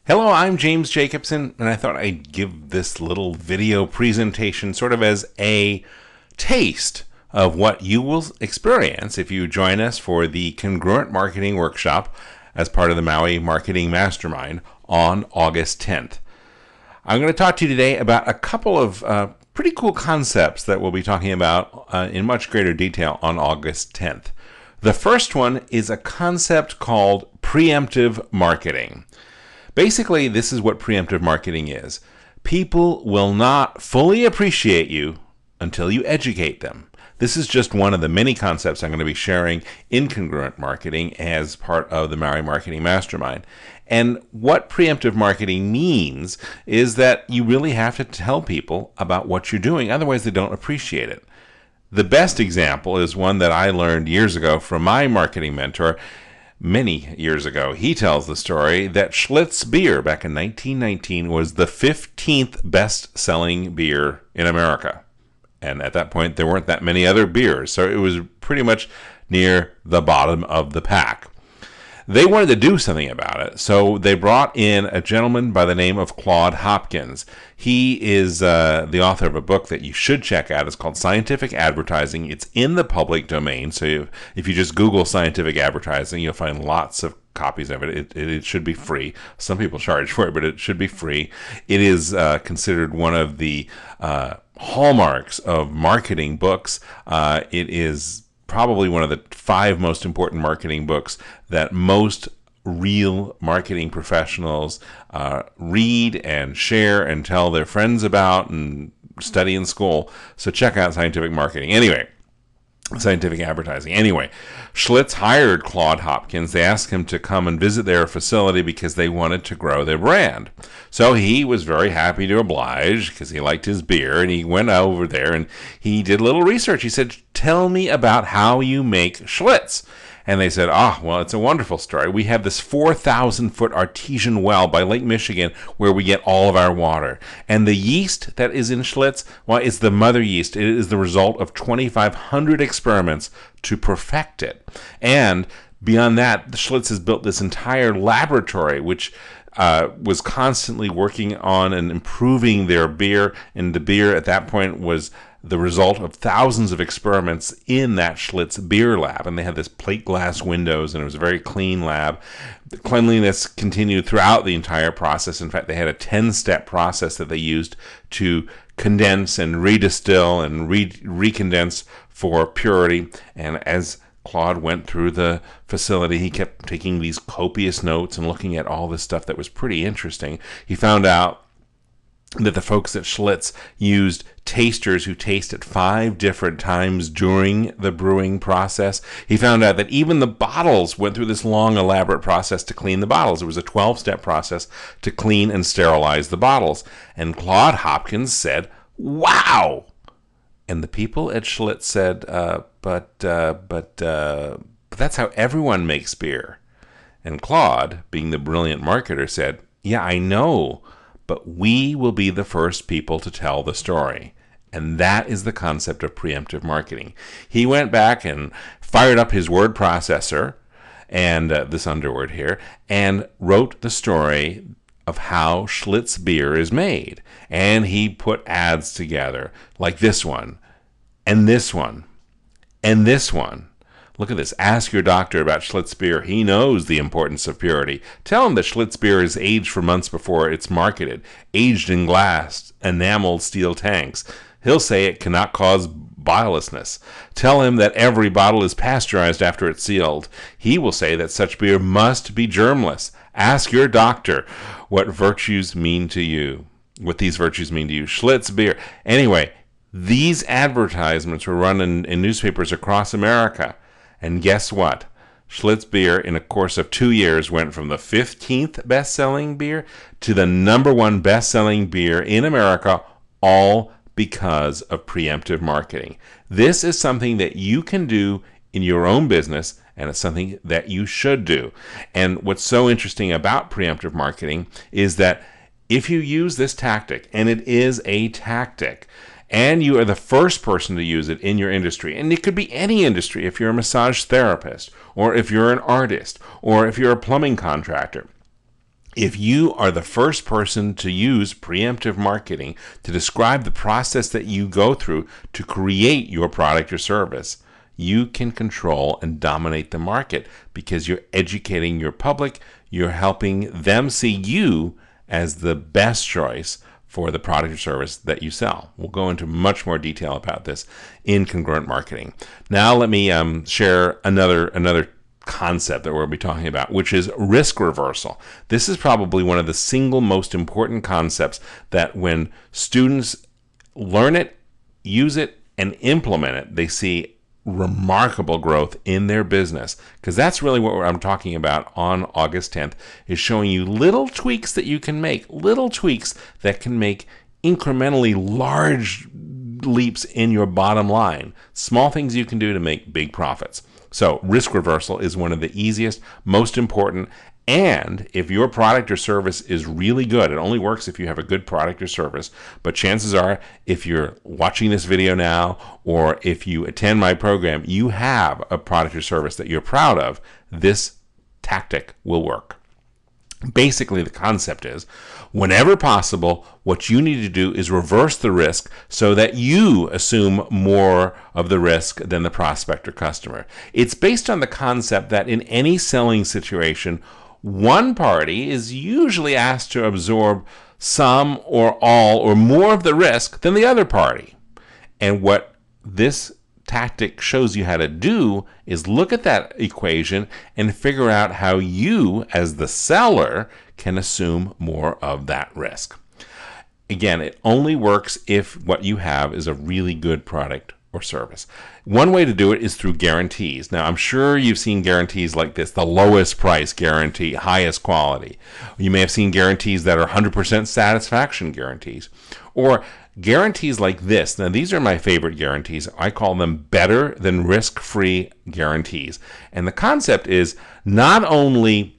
Hello, I'm James Jacobson, and I thought I'd give this little video presentation sort of as a taste of what you will experience if you join us for the Congruent Marketing Workshop as part of the Maui Marketing Mastermind on August 10th. I'm going to talk to you today about a couple of pretty cool concepts that we'll be talking about in much greater detail on August 10th. The first one is a concept called preemptive marketing. Basically, this is what preemptive marketing is. People will not fully appreciate you until you educate them. This is just one of the many concepts I'm going to be sharing in Congruent Marketing as part of the Maui Marketing Mastermind. And what preemptive marketing means is that you really have to tell people about what you're doing, otherwise they don't appreciate it. The best example is one that I learned years ago from my marketing mentor, many years ago. He tells the story that Schlitz beer back in 1919 was the 15th best-selling beer in America. And at that point, there weren't that many other beers, so it was pretty much near the bottom of the pack. They wanted to do something about it, so they brought in a gentleman by the name of Claude Hopkins. He is the author of a book that you should check out. It's called Scientific Advertising. It's in the public domain, so if you just Google scientific advertising, you'll find lots of copies of it. It should be free. Some people charge for it, but it should be free. It is considered one of the hallmarks of marketing books. It is probably one of the 5 most important marketing books that most real marketing professionals read and share and tell their friends about and study in school. So check out Scientific Marketing. Anyway, Scientific Advertising. Anyway, Schlitz hired Claude Hopkins. They asked him to come and visit their facility because they wanted to grow their brand. So he was very happy to oblige because he liked his beer, and he went over there and he did a little research. He said, "Tell me about how you make Schlitz." And they said, well, it's a wonderful story. We have this 4,000-foot artesian well by Lake Michigan where we get all of our water. And the yeast that is in Schlitz, well, it's the mother yeast. It is the result of 2,500 experiments to perfect it. And beyond that, Schlitz has built this entire laboratory, which was constantly working on and improving their beer. And the beer at that point was the result of thousands of experiments in that Schlitz beer lab. And they had this plate glass windows, and it was a very clean lab. The cleanliness continued throughout the entire process. In fact, they had a 10-step process that they used to condense and redistill and recondense for purity. And as Claude went through the facility, he kept taking these copious notes and looking at all this stuff that was pretty interesting. He found out that the folks at Schlitz used tasters who tasted 5 different times during the brewing process. He found out that even the bottles went through this long, elaborate process to clean the bottles. It was a 12-step process to clean and sterilize the bottles. And Claude Hopkins said, "Wow!" And the people at Schlitz said, but that's how everyone makes beer. And Claude, being the brilliant marketer, said, "Yeah, I know, but we will be the first people to tell the story." And that is the concept of preemptive marketing. He went back and fired up his word processor, and this underword here, and wrote the story of how Schlitz beer is made. And he put ads together like this one, and this one, and this one. Look at this. Ask your doctor about Schlitz beer. He knows the importance of purity. Tell him that Schlitz beer is aged for months before it's marketed, aged in glass, enameled steel tanks. He'll say it cannot cause biliousness. Tell him that every bottle is pasteurized after it's sealed. He will say that such beer must be germless. Ask your doctor what virtues mean to you. What these virtues mean to you. Schlitz beer. Anyway, these advertisements were run in newspapers across America. And guess what? Schlitz beer, in a course of 2 years, went from the 15th best-selling beer to the #1 best-selling beer in America, all because of preemptive marketing. This is something that you can do in your own business, and it's something that you should do. And what's so interesting about preemptive marketing is that if you use this tactic, and it is a tactic, and you are the first person to use it in your industry, and it could be any industry, if you're a massage therapist, or if you're an artist, or if you're a plumbing contractor, If you are the first person to use preemptive marketing to describe the process that you go through to create your product or service, you can control and dominate the market because you're educating your public, you're helping them see you as the best choice for the product or service that you sell. We'll go into much more detail about this in Congruent Marketing. Now let me share another concept that we'll be talking about, which is risk reversal. This is probably one of the single most important concepts that when students learn it, use it, and implement it, they see remarkable growth in their business, because that's really what I'm talking about on August 10th, is showing you little tweaks that you can make, little tweaks that can make incrementally large leaps in your bottom line, small things you can do to make big profits. So risk reversal is one of the easiest, most important, and if your product or service is really good, it only works if you have a good product or service, but chances are if you're watching this video now or if you attend my program, you have a product or service that you're proud of, this tactic will work. Basically, the concept is, whenever possible, what you need to do is reverse the risk so that you assume more of the risk than the prospect or customer. It's based on the concept that in any selling situation, one party is usually asked to absorb some or all or more of the risk than the other party. And what this tactic shows you how to do is look at that equation and figure out how you, as the seller, can assume more of that risk. Again, it only works if what you have is a really good product or service. One way to do it is through guarantees. Now, I'm sure you've seen guarantees like this, the lowest price guarantee, highest quality. You may have seen guarantees that are 100% satisfaction guarantees, or guarantees like this. Now, these are my favorite guarantees. I call them better than risk-free guarantees. And the concept is not only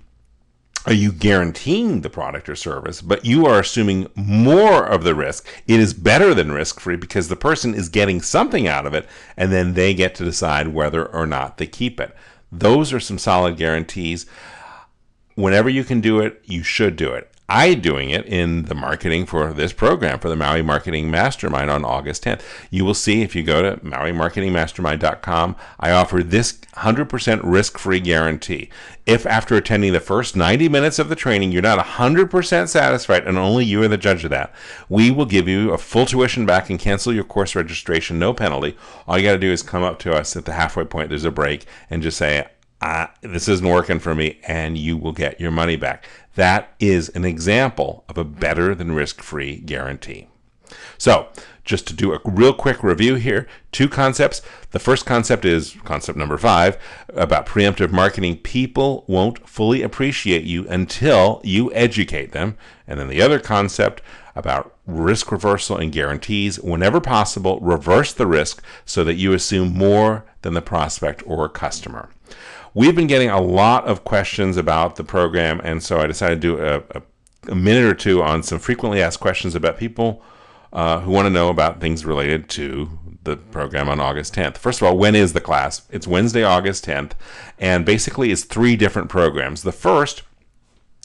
are you guaranteeing the product or service, but you are assuming more of the risk. It is better than risk-free because the person is getting something out of it, and then they get to decide whether or not they keep it. Those are some solid guarantees. Whenever you can do it, you should do it. I'm doing it in the marketing for this program, for the Maui Marketing Mastermind on August 10th. You will see if you go to MauiMarketingMastermind.com, I offer this 100% risk-free guarantee. If after attending the first 90 minutes of the training, you're not 100% satisfied, and only you are the judge of that, we will give you a full tuition back and cancel your course registration, no penalty. All you got to do is come up to us at the halfway point, there's a break, and just say, this isn't working for me, and you will get your money back. That is an example of a better than risk-free guarantee. So, just to do a real quick review here, two concepts. The first concept is concept number 5 about preemptive marketing. People won't fully appreciate you until you educate them. And then the other concept about risk reversal and guarantees. Whenever possible, reverse the risk so that you assume more than the prospect or customer. We've been getting a lot of questions about the program, and so I decided to do a minute or two on some frequently asked questions about people who want to know about things related to the program on August 10th. First of all, when is the class? It's Wednesday, August 10th, and basically it's 3 different programs. The first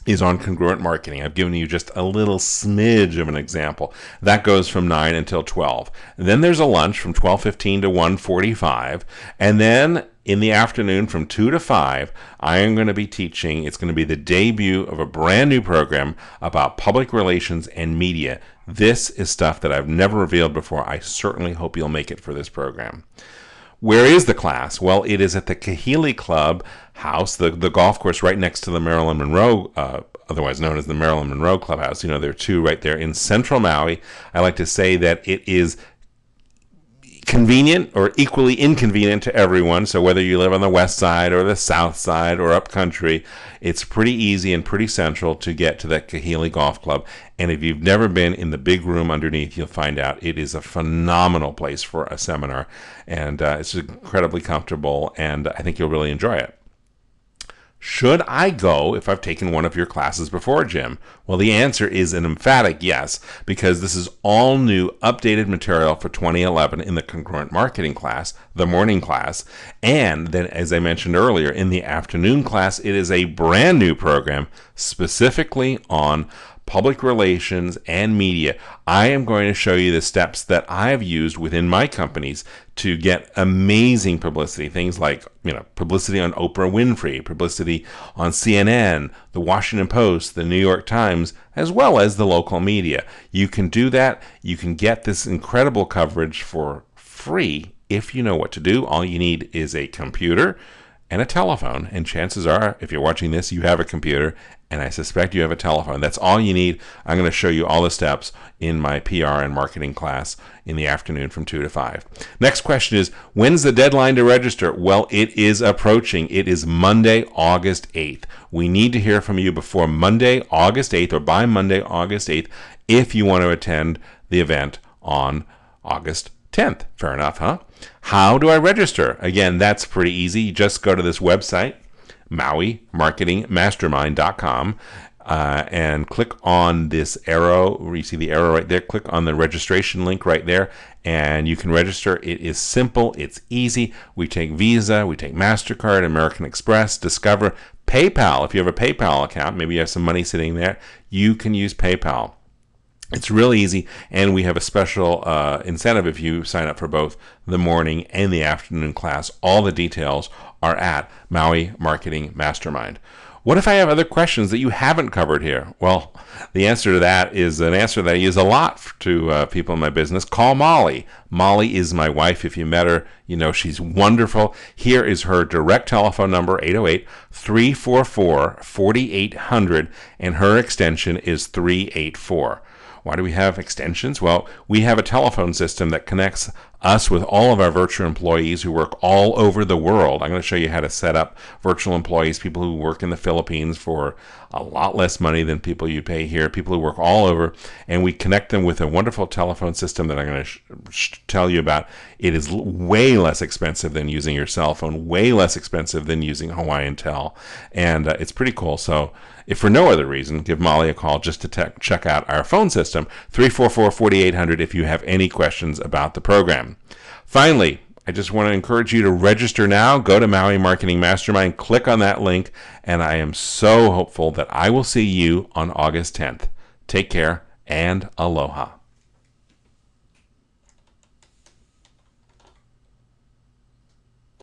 is on congruent marketing. I've given you just a little smidge of an example. That goes from 9 until 12. And then there's a lunch from 12:15 to 1:45, and then in the afternoon from 2 to 5, I am going to be teaching. It's going to be the debut of a brand new program about public relations and media. This is stuff that I've never revealed before. I certainly hope you'll make it for this program. Where is the class? Well, it is at the Kahili Club house, the golf course right next to the Marilyn Monroe, otherwise known as the Marilyn Monroe Clubhouse. You know, there are 2 right there in central Maui. I like to say that it is convenient or equally inconvenient to everyone. So whether you live on the west side or the south side or up country, it's pretty easy and pretty central to get to that Kahili Golf Club. And if you've never been in the big room underneath, you'll find out it is a phenomenal place for a seminar. And it's incredibly comfortable, and I think you'll really enjoy it. Should I go if I've taken one of your classes before, Jim? Well, the answer is an emphatic yes, because this is all new, updated material for 2011 in the Congruent Marketing class, the morning class. And then, as I mentioned earlier, in the afternoon class, it is a brand new program specifically on public relations and media. I am going to show you the steps that I've used within my companies to get amazing publicity. Things like, publicity on Oprah Winfrey, publicity on CNN, the Washington Post, the New York Times, as well as the local media. You can do that. You can get this incredible coverage for free if you know what to do. All you need is a computer and a telephone, and chances are, if you're watching this, you have a computer, and I suspect you have a telephone. That's all you need. I'm going to show you all the steps in my PR and marketing class in the afternoon from 2 to 5. Next question is, when's the deadline to register? Well, it is approaching. It is Monday, August 8th. We need to hear from you before Monday, August 8th, or by Monday, August 8th, if you want to attend the event on August 10th. Fair enough, huh? How do I register? Again, that's pretty easy. You just go to this website, MauiMarketingMastermind.com, and click on this arrow. Where you see the arrow right there. Click on the registration link right there, and you can register. It is simple. It's easy. We take Visa, we take MasterCard, American Express, Discover, PayPal. If you have a PayPal account, maybe you have some money sitting there, you can use PayPal. It's really easy, and we have a special incentive if you sign up for both the morning and the afternoon class. All the details are at Maui Marketing Mastermind. What if I have other questions that you haven't covered here? Well, the answer to that is an answer that I use a lot to people in my business. Call Molly. Molly is my wife. If you met her, you know she's wonderful. Here is her direct telephone number, 808-344-4800, and her extension is 384. Why do we have extensions? Well, we have a telephone system that connects us with all of our virtual employees who work all over the world. I'm going to show you how to set up virtual employees, people who work in the Philippines for a lot less money than people you pay here, people who work all over, and we connect them with a wonderful telephone system that I'm going to tell you about. It is way less expensive than using your cell phone, way less expensive than using Hawaiian Tel, and it's pretty cool. So if for no other reason, give Molly a call just to check out our phone system, 344-4800, if you have any questions about the program. Finally, I just want to encourage you to register now. Go to Maui Marketing Mastermind, click on that link, and I am so hopeful that I will see you on August 10th. Take care and aloha.